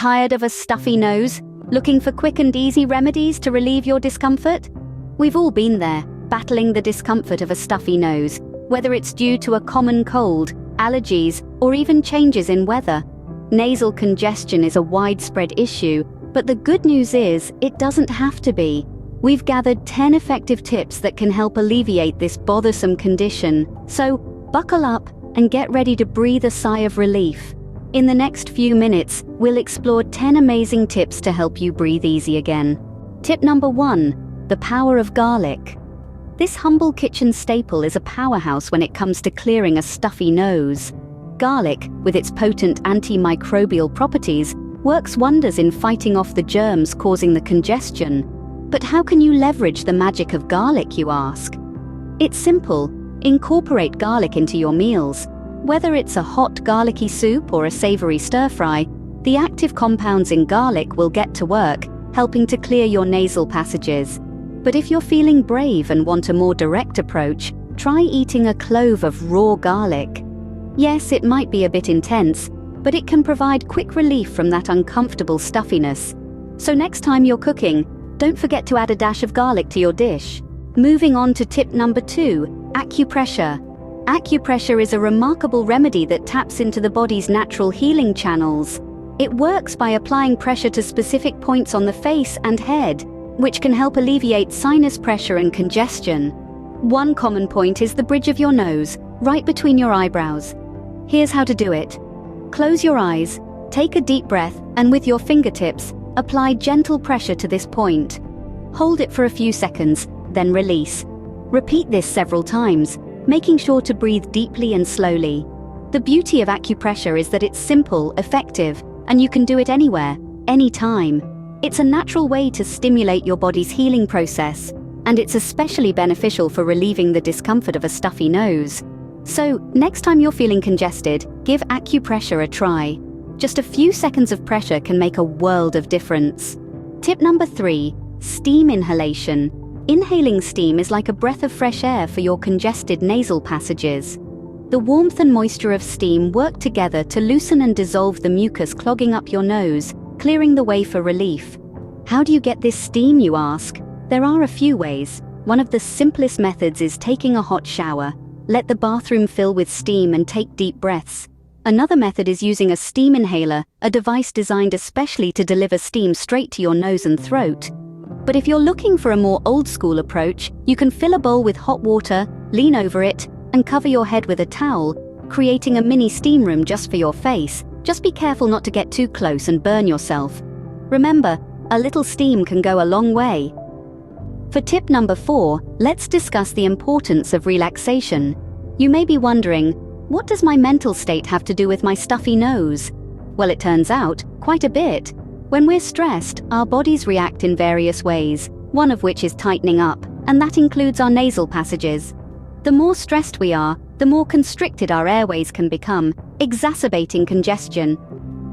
Tired of a stuffy nose? Looking for quick and easy remedies to relieve your discomfort? We've all been there, battling the discomfort of a stuffy nose, whether it's due to a common cold, allergies, or even changes in weather. Nasal congestion is a widespread issue, but the good news is it doesn't have to be. We've gathered 10 effective tips that can help alleviate this bothersome condition, so buckle up and get ready to breathe a sigh of relief. In the next few minutes, we'll explore 10 amazing tips to help you breathe easy again. Tip number 1, the power of garlic. This humble kitchen staple is a powerhouse when it comes to clearing a stuffy nose. Garlic, with its potent antimicrobial properties, works wonders in fighting off the germs causing the congestion. But how can you leverage the magic of garlic, you ask? It's simple. Incorporate garlic into your meals. Whether it's a hot garlicky soup or a savory stir-fry, the active compounds in garlic will get to work, helping to clear your nasal passages. But if you're feeling brave and want a more direct approach, try eating a clove of raw garlic. Yes, it might be a bit intense, but it can provide quick relief from that uncomfortable stuffiness. So next time you're cooking, don't forget to add a dash of garlic to your dish. Moving on to tip number 2, acupressure. Acupressure is a remarkable remedy that taps into the body's natural healing channels. It works by applying pressure to specific points on the face and head, which can help alleviate sinus pressure and congestion. One common point is the bridge of your nose, right between your eyebrows. Here's how to do it. Close your eyes, take a deep breath, and with your fingertips, apply gentle pressure to this point. Hold it for a few seconds, then release. Repeat this several times, making sure to breathe deeply and slowly. The beauty of acupressure is that it's simple, effective, and you can do it anywhere, anytime. It's a natural way to stimulate your body's healing process, and it's especially beneficial for relieving the discomfort of a stuffy nose. So, next time you're feeling congested, give acupressure a try. Just a few seconds of pressure can make a world of difference. Tip number 3, steam inhalation. Inhaling steam is like a breath of fresh air for your congested nasal passages. The warmth and moisture of steam work together to loosen and dissolve the mucus clogging up your nose, clearing the way for relief. How do you get this steam, you ask? There are a few ways. One of the simplest methods is taking a hot shower. Let the bathroom fill with steam and take deep breaths. Another method is using a steam inhaler, a device designed especially to deliver steam straight to your nose and throat. But if you're looking for a more old-school approach, you can fill a bowl with hot water, lean over it, and cover your head with a towel, creating a mini steam room just for your face. Just be careful not to get too close and burn yourself. Remember, a little steam can go a long way. For tip number 4, let's discuss the importance of relaxation. You may be wondering, what does my mental state have to do with my stuffy nose? Well, it turns out, quite a bit. When we're stressed, our bodies react in various ways, one of which is tightening up, and that includes our nasal passages. The more stressed we are, the more constricted our airways can become, exacerbating congestion.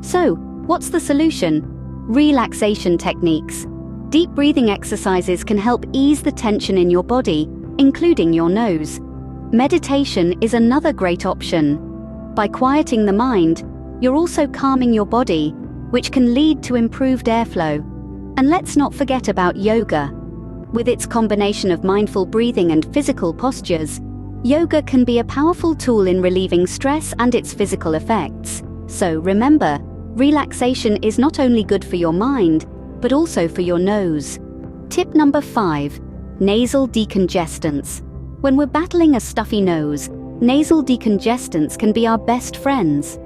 So, what's the solution? Relaxation techniques. Deep breathing exercises can help ease the tension in your body, including your nose. Meditation is another great option. By quieting the mind, you're also calming your body, which can lead to improved airflow. And let's not forget about yoga. With its combination of mindful breathing and physical postures, yoga can be a powerful tool in relieving stress and its physical effects. So remember, relaxation is not only good for your mind, but also for your nose. Tip number 5, nasal decongestants. When we're battling a stuffy nose, nasal decongestants can be our best friends.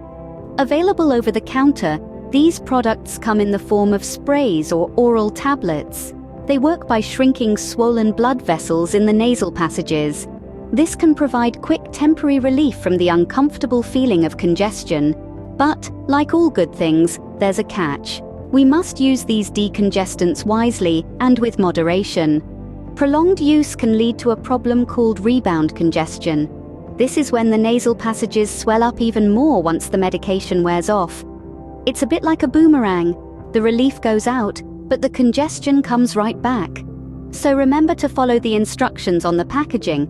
Available over the counter, these products come in the form of sprays or oral tablets. They work by shrinking swollen blood vessels in the nasal passages. This can provide quick temporary relief from the uncomfortable feeling of congestion. But, like all good things, there's a catch. We must use these decongestants wisely and with moderation. Prolonged use can lead to a problem called rebound congestion. This is when the nasal passages swell up even more once the medication wears off. It's a bit like a boomerang. The relief goes out, but the congestion comes right back. So remember to follow the instructions on the packaging.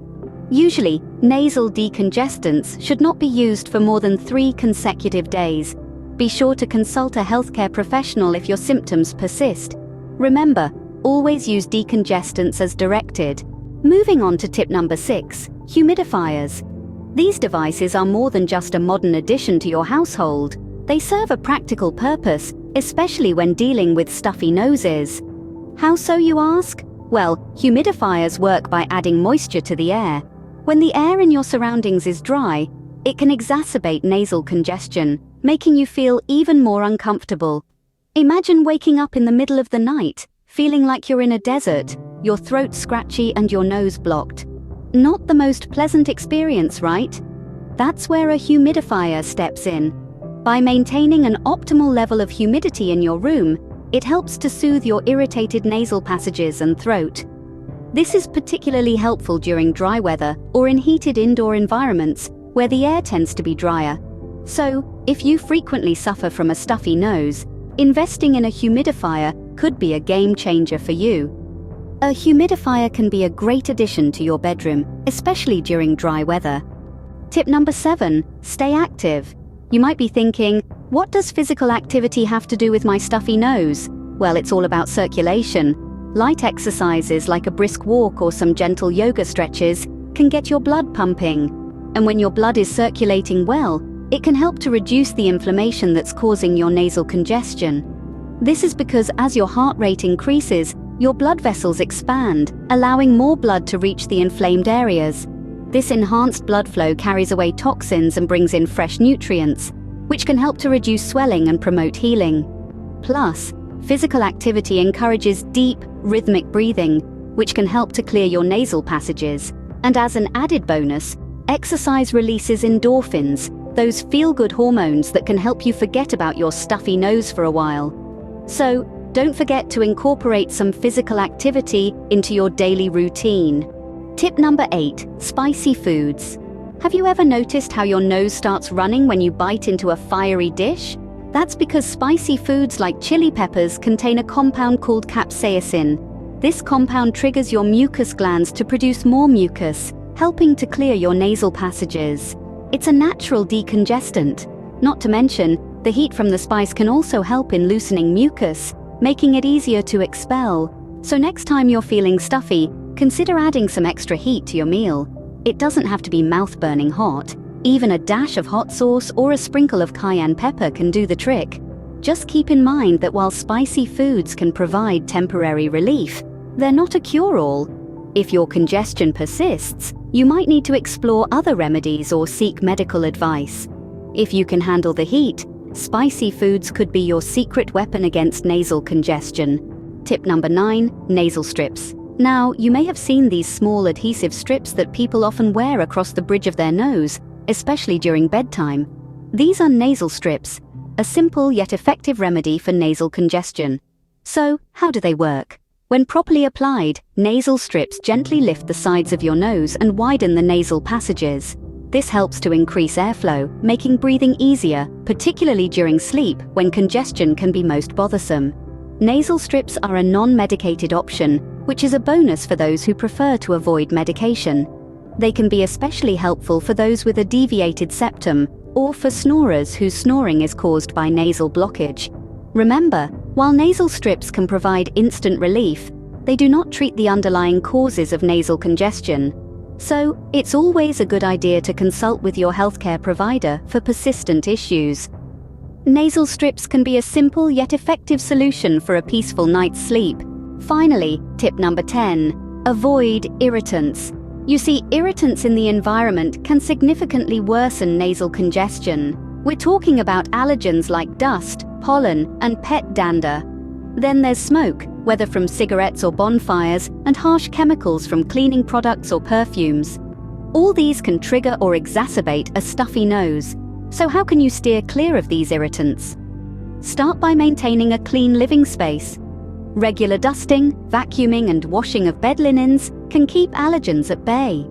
Usually, nasal decongestants should not be used for more than 3 consecutive days. Be sure to consult a healthcare professional if your symptoms persist. Remember, always use decongestants as directed. Moving on to tip number 6, humidifiers. These devices are more than just a modern addition to your household. They serve a practical purpose, especially when dealing with stuffy noses. How so, you ask? Well, humidifiers work by adding moisture to the air. When the air in your surroundings is dry, it can exacerbate nasal congestion, making you feel even more uncomfortable. Imagine waking up in the middle of the night, feeling like you're in a desert, your throat scratchy and your nose blocked. Not the most pleasant experience, right? That's where a humidifier steps in. By maintaining an optimal level of humidity in your room, it helps to soothe your irritated nasal passages and throat. This is particularly helpful during dry weather or in heated indoor environments where the air tends to be drier. So, if you frequently suffer from a stuffy nose, investing in a humidifier could be a game changer for you. A humidifier can be a great addition to your bedroom, especially during dry weather. Tip number 7, stay active. You might be thinking, what does physical activity have to do with my stuffy nose? Well, it's all about circulation. Light exercises like a brisk walk or some gentle yoga stretches can get your blood pumping. And when your blood is circulating well, it can help to reduce the inflammation that's causing your nasal congestion. This is because as your heart rate increases, your blood vessels expand, allowing more blood to reach the inflamed areas. This enhanced blood flow carries away toxins and brings in fresh nutrients, which can help to reduce swelling and promote healing. Plus, physical activity encourages deep, rhythmic breathing, which can help to clear your nasal passages. And as an added bonus, exercise releases endorphins, those feel-good hormones that can help you forget about your stuffy nose for a while. So, don't forget to incorporate some physical activity into your daily routine. Tip number 8, spicy foods. Have you ever noticed how your nose starts running when you bite into a fiery dish? That's because spicy foods like chili peppers contain a compound called capsaicin. This compound triggers your mucus glands to produce more mucus, helping to clear your nasal passages. It's a natural decongestant. Not to mention, the heat from the spice can also help in loosening mucus, making it easier to expel. So next time you're feeling stuffy, consider adding some extra heat to your meal. It doesn't have to be mouth-burning hot. Even a dash of hot sauce or a sprinkle of cayenne pepper can do the trick. Just keep in mind that while spicy foods can provide temporary relief, they're not a cure-all. If your congestion persists, you might need to explore other remedies or seek medical advice. If you can handle the heat, spicy foods could be your secret weapon against nasal congestion. Tip number 9, nasal strips. Now, you may have seen these small adhesive strips that people often wear across the bridge of their nose, especially during bedtime. These are nasal strips, a simple yet effective remedy for nasal congestion. So, how do they work? When properly applied, nasal strips gently lift the sides of your nose and widen the nasal passages. This helps to increase airflow, making breathing easier, particularly during sleep when congestion can be most bothersome. Nasal strips are a non-medicated option, which is a bonus for those who prefer to avoid medication. They can be especially helpful for those with a deviated septum or for snorers whose snoring is caused by nasal blockage. Remember, while nasal strips can provide instant relief, they do not treat the underlying causes of nasal congestion. So, it's always a good idea to consult with your healthcare provider for persistent issues. Nasal strips can be a simple yet effective solution for a peaceful night's sleep. Finally, tip number 10, avoid irritants. You see, irritants in the environment can significantly worsen nasal congestion. We're talking about allergens like dust, pollen, and pet dander. Then there's smoke, whether from cigarettes or bonfires, and harsh chemicals from cleaning products or perfumes. All these can trigger or exacerbate a stuffy nose. So how can you steer clear of these irritants? Start by maintaining a clean living space. Regular dusting, vacuuming, and washing of bed linens can keep allergens at bay.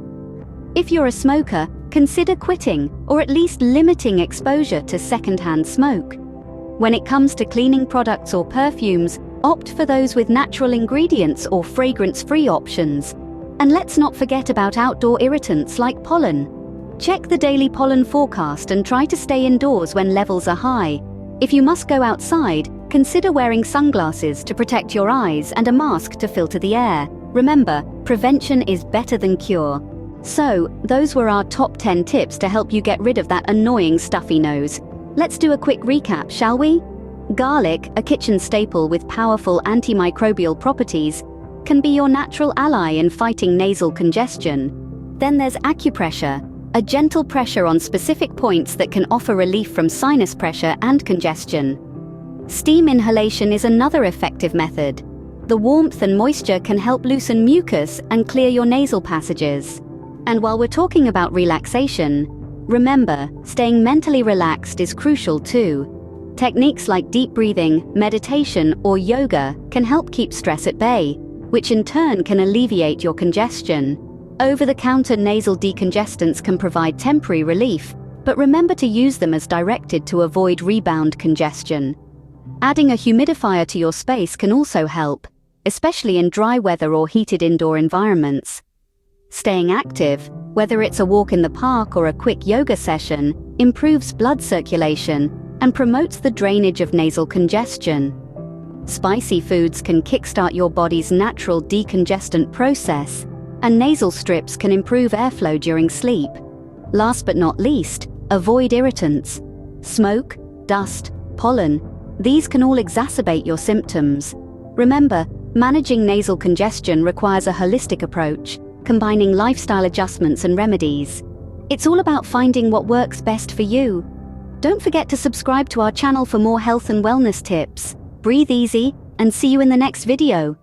If you're a smoker, consider quitting or at least limiting exposure to secondhand smoke. When it comes to cleaning products or perfumes, opt for those with natural ingredients or fragrance-free options. And let's not forget about outdoor irritants like pollen. Check the daily pollen forecast and try to stay indoors when levels are high. If you must go outside, consider wearing sunglasses to protect your eyes and a mask to filter the air. Remember, prevention is better than cure. So, those were our top 10 tips to help you get rid of that annoying stuffy nose. Let's do a quick recap, shall we? Garlic, a kitchen staple with powerful antimicrobial properties, can be your natural ally in fighting nasal congestion. Then there's acupressure, a gentle pressure on specific points that can offer relief from sinus pressure and congestion. Steam inhalation is another effective method. The warmth and moisture can help loosen mucus and clear your nasal passages. And while we're talking about relaxation, remember, staying mentally relaxed is crucial too. Techniques like deep breathing, meditation, or yoga can help keep stress at bay, which in turn can alleviate your congestion. Over-the-counter nasal decongestants can provide temporary relief, but remember to use them as directed to avoid rebound congestion. Adding a humidifier to your space can also help, especially in dry weather or heated indoor environments. Staying active, whether it's a walk in the park or a quick yoga session, improves blood circulation and promotes the drainage of nasal congestion. Spicy foods can kickstart your body's natural decongestant process, and nasal strips can improve airflow during sleep. Last but not least, avoid irritants. Smoke, dust, pollen, these can all exacerbate your symptoms. Remember, managing nasal congestion requires a holistic approach, combining lifestyle adjustments and remedies. It's all about finding what works best for you. Don't forget to subscribe to our channel for more health and wellness tips. Breathe easy, and see you in the next video.